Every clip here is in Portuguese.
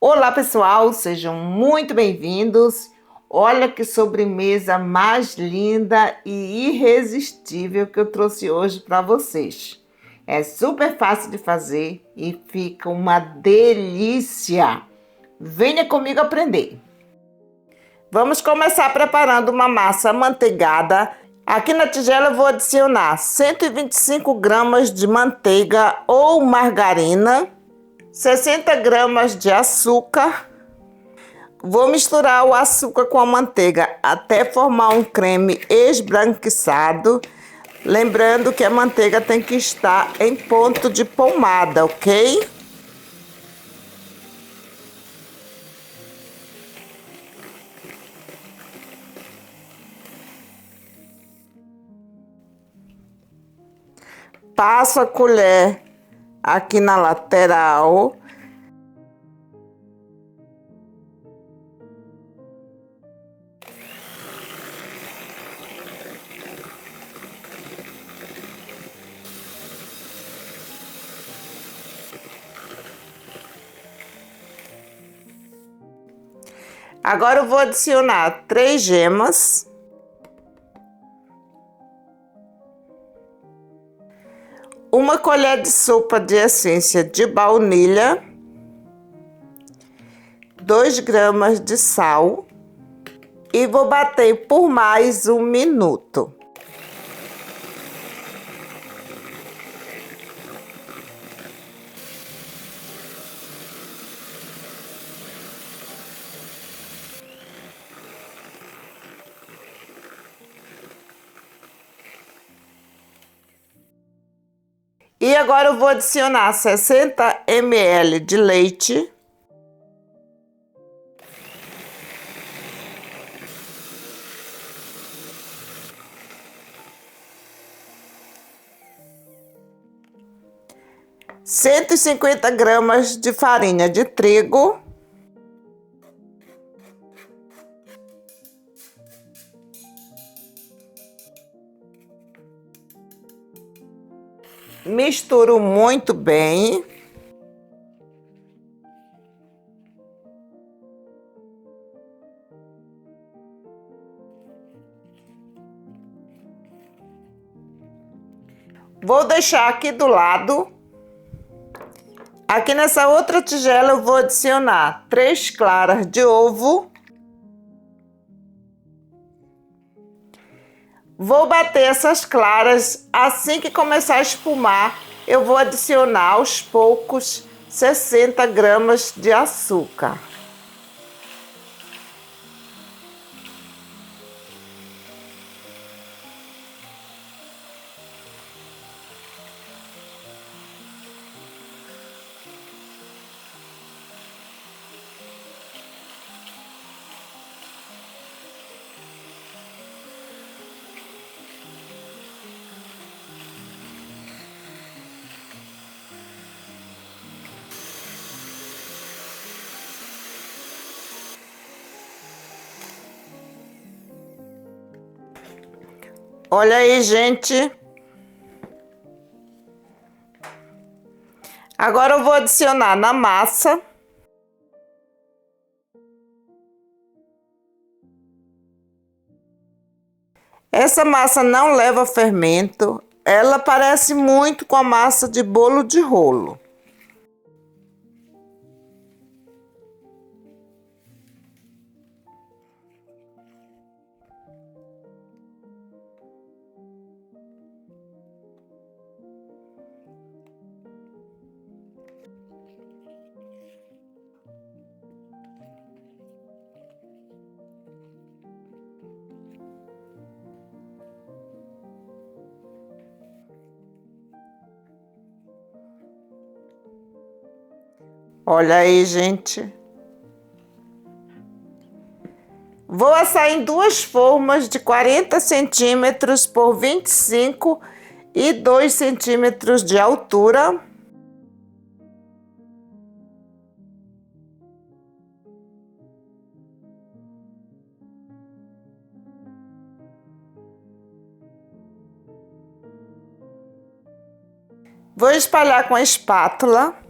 Olá pessoal, sejam muito bem-vindos. Olha que sobremesa mais linda e irresistível que eu trouxe hoje para vocês. É super fácil de fazer e fica uma delícia. Venha comigo aprender. Vamos começar preparando uma massa amanteigada. Aqui na tigela eu vou adicionar 125 gramas de manteiga ou margarina, 60 gramas de açúcar. Vou misturar o açúcar com a manteiga até formar um creme esbranquiçado. Lembrando que a manteiga tem que estar em ponto de pomada, ok? Passo a colher aqui na lateral. Agora eu vou adicionar 3 gemas. Uma colher de sopa de essência de baunilha. 2 gramas de sal. E vou bater por mais 1 minuto. E agora eu vou adicionar 60 ml de leite. Cento e 150 gramas de farinha de trigo. Misturo muito bem. Vou deixar aqui do lado. Aqui nessa outra tigela eu vou adicionar 3 claras de ovo. Vou bater essas claras. Assim que começar a espumar, eu vou adicionar aos poucos 60 gramas de açúcar. Olha aí, gente. Agora eu vou adicionar na massa. Essa massa não leva fermento. Ela parece muito com a massa de bolo de rolo. Olha aí, gente. Vou assar em 2 formas de 40 centímetros por 25 e 2 centímetros de altura. Vou espalhar com a espátula.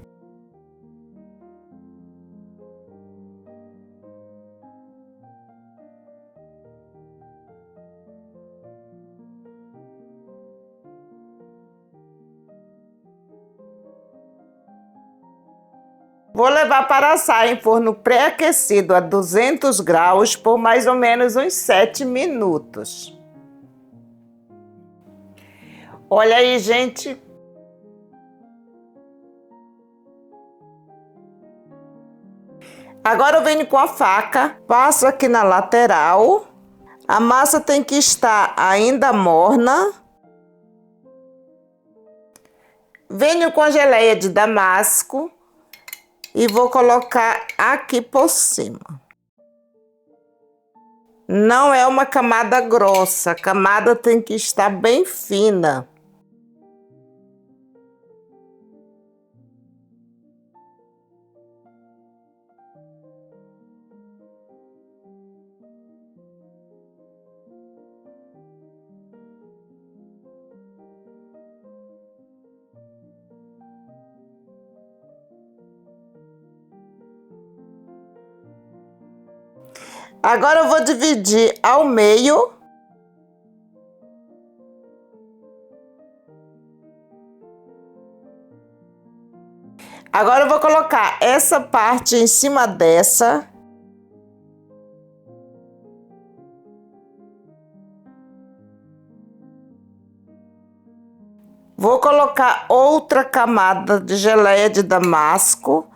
Vou levar para assar em forno pré-aquecido a 200 graus por mais ou menos uns 7 minutos. Olha aí, gente. Agora eu venho com a faca, passo aqui na lateral. A massa tem que estar ainda morna. Venho com a geleia de damasco e vou colocar aqui por cima. Não é uma camada grossa, a camada tem que estar bem fina. Agora eu vou dividir ao meio. Agora eu vou colocar essa parte em cima dessa. Vou colocar outra camada de geleia de damasco.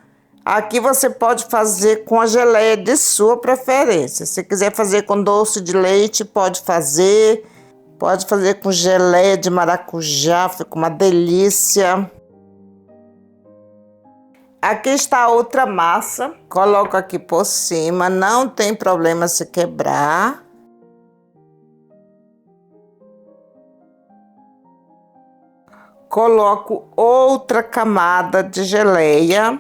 Aqui você pode fazer com a geleia de sua preferência. Se quiser fazer com doce de leite, pode fazer. Pode fazer com geleia de maracujá, fica uma delícia. Aqui está a outra massa. Coloco aqui por cima, não tem problema se quebrar. Coloco outra camada de geleia.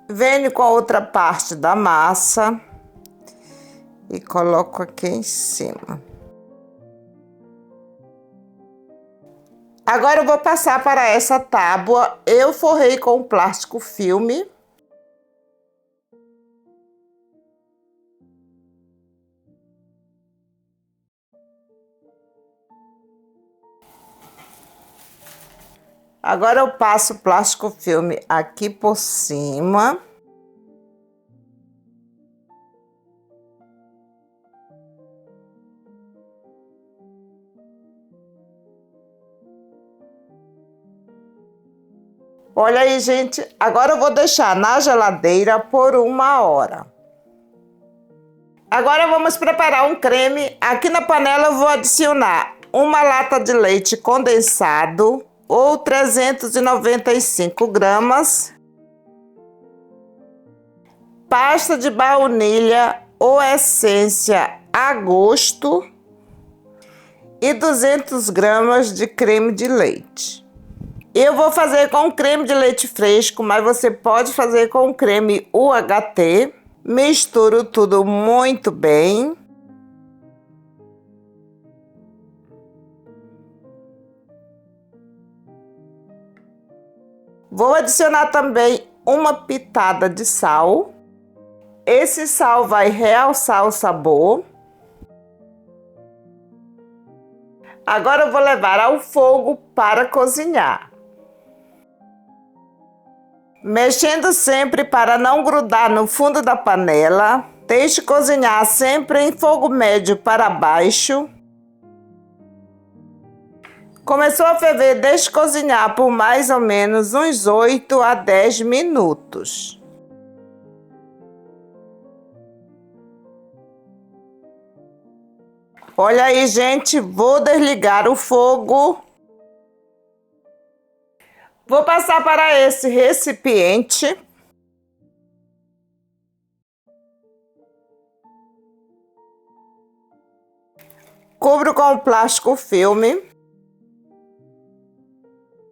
Venho com a outra parte da massa e coloco aqui em cima. Agora eu vou passar para essa tábua. Eu forrei com plástico filme. Agora eu passo o plástico filme aqui por cima. Olha aí, gente. Agora eu vou deixar na geladeira por 1 hora. Agora vamos preparar um creme. Aqui na panela eu vou adicionar uma lata de leite condensado ou 395 gramas, pasta de baunilha ou essência a gosto e 200 gramas de creme de leite. Eu vou fazer com creme de leite fresco, mas você pode fazer com creme UHT. Misturo tudo muito bem. Vou adicionar também uma pitada de sal. Esse sal vai realçar o sabor. Agora eu vou levar ao fogo para cozinhar. Mexendo sempre para não grudar no fundo da panela. Deixe cozinhar sempre em fogo médio para baixo. Começou a ferver, deixe cozinhar por mais ou menos uns 8 a 10 minutos. Olha aí, gente, vou desligar o fogo. Vou passar para esse recipiente. Cubro com o plástico filme.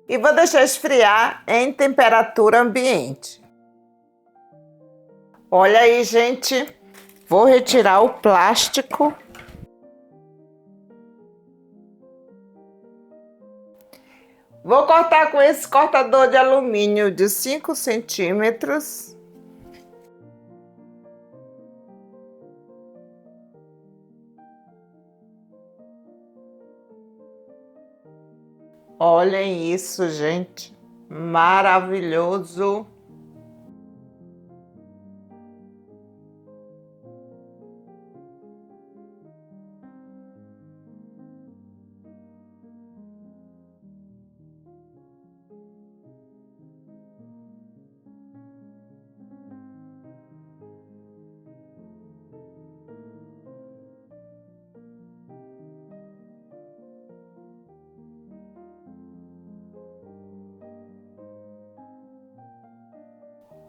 E vou deixar esfriar em temperatura ambiente. Olha aí, gente. Vou retirar o plástico. Vou cortar com esse cortador de alumínio de 5 centímetros. Olhem isso, gente. Maravilhoso.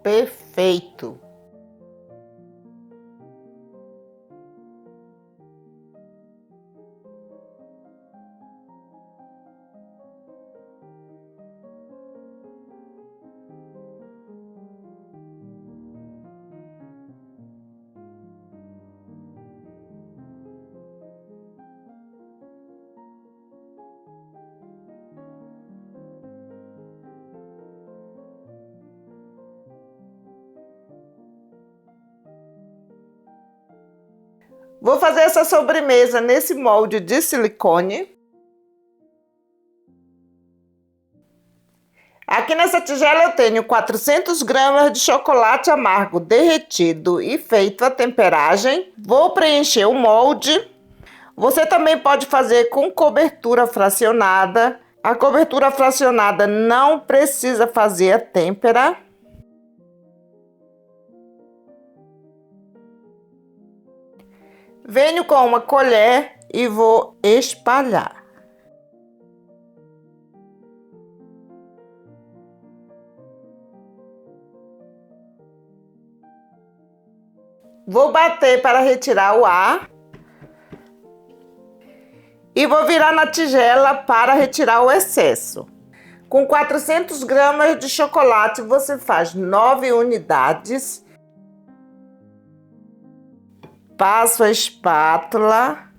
Perfeito. Vou fazer essa sobremesa nesse molde de silicone. Aqui nessa tigela eu tenho 400 gramas de chocolate amargo derretido e feito a temperagem. Vou preencher o molde. Você também pode fazer com cobertura fracionada. A cobertura fracionada não precisa fazer a têmpera. Venho com uma colher e vou espalhar. Vou bater para retirar o ar. E vou virar na tigela para retirar o excesso. Com 400 gramas de chocolate, você faz 9 unidades. Passo a espátula.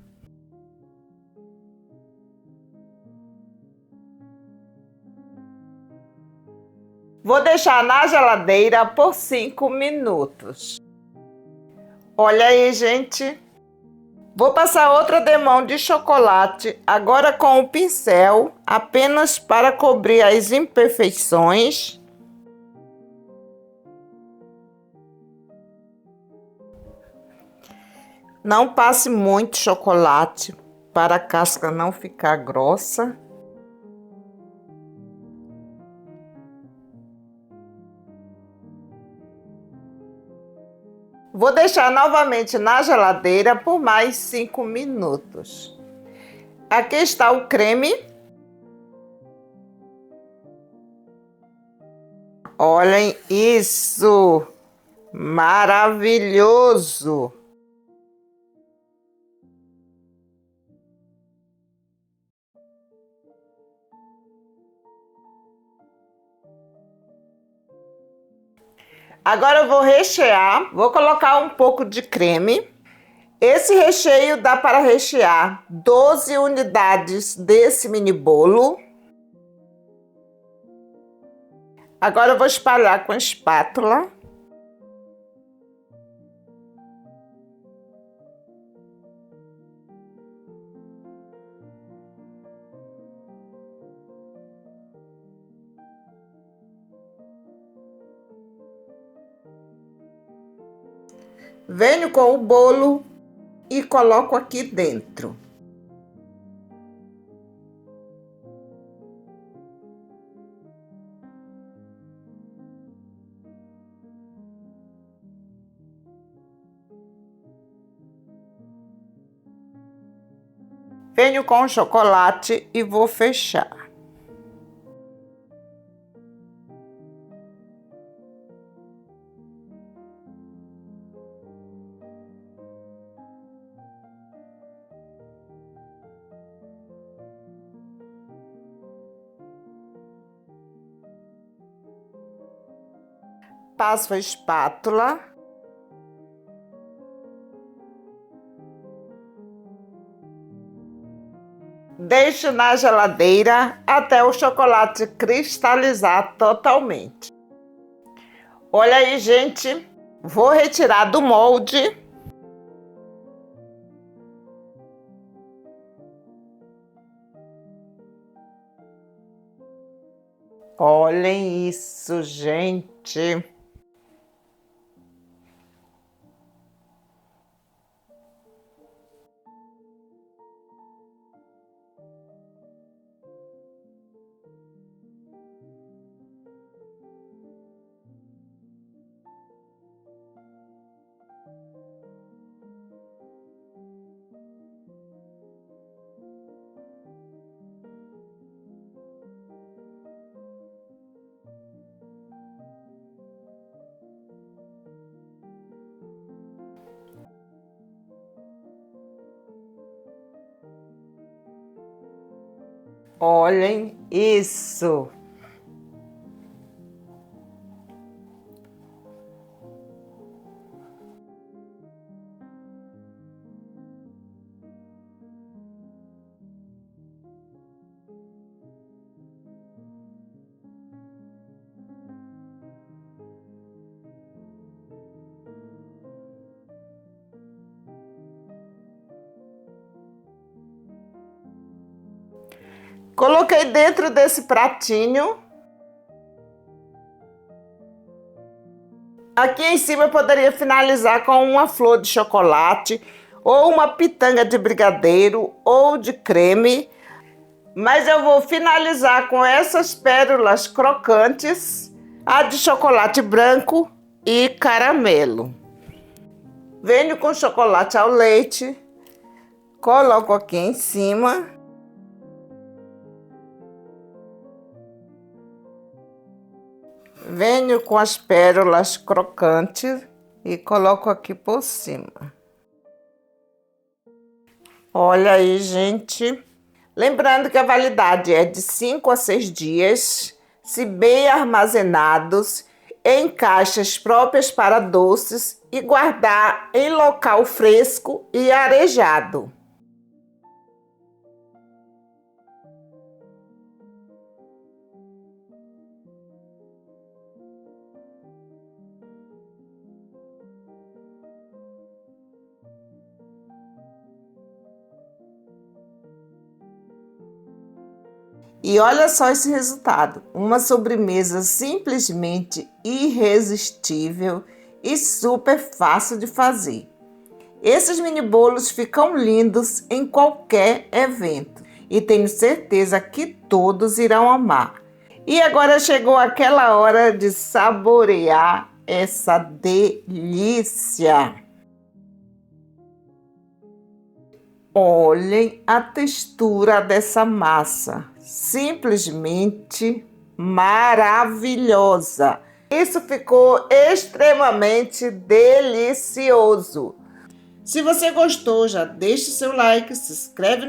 Vou deixar na geladeira por 5 minutos. Olha aí, gente. Vou passar outra demão de chocolate, agora com o pincel, apenas para cobrir as imperfeições. Não passe muito chocolate para a casca não ficar grossa. Vou deixar novamente na geladeira por mais 5 minutos. Aqui está o creme. Olhem isso! Maravilhoso! Agora eu vou rechear, vou colocar um pouco de creme. Esse recheio dá para rechear 12 unidades desse mini bolo. Agora eu vou espalhar com a espátula. Venho com o bolo e coloco aqui dentro. Venho com o chocolate e vou fechar. Passo a espátula. Deixo na geladeira até o chocolate cristalizar totalmente. Olha aí, gente. Vou retirar do molde. Olhem isso, gente. Olhem isso. Coloquei dentro desse pratinho. Aqui em cima eu poderia finalizar com uma flor de chocolate, ou uma pitanga de brigadeiro, ou de creme. Mas eu vou finalizar com essas pérolas crocantes, a de chocolate branco e caramelo. Venho com chocolate ao leite, coloco aqui em cima. Venho com as pérolas crocantes e coloco aqui por cima. Olha aí, gente. Lembrando que a validade é de 5 a 6 dias, se bem armazenados, em caixas próprias para doces e guardar em local fresco e arejado. E olha só esse resultado, uma sobremesa simplesmente irresistível e super fácil de fazer. Esses mini bolos ficam lindos em qualquer evento e tenho certeza que todos irão amar. E agora chegou aquela hora de saborear essa delícia. Olhem a textura dessa massa, simplesmente maravilhosa. Isso ficou extremamente delicioso. Se você gostou, já deixe seu like, se inscreve no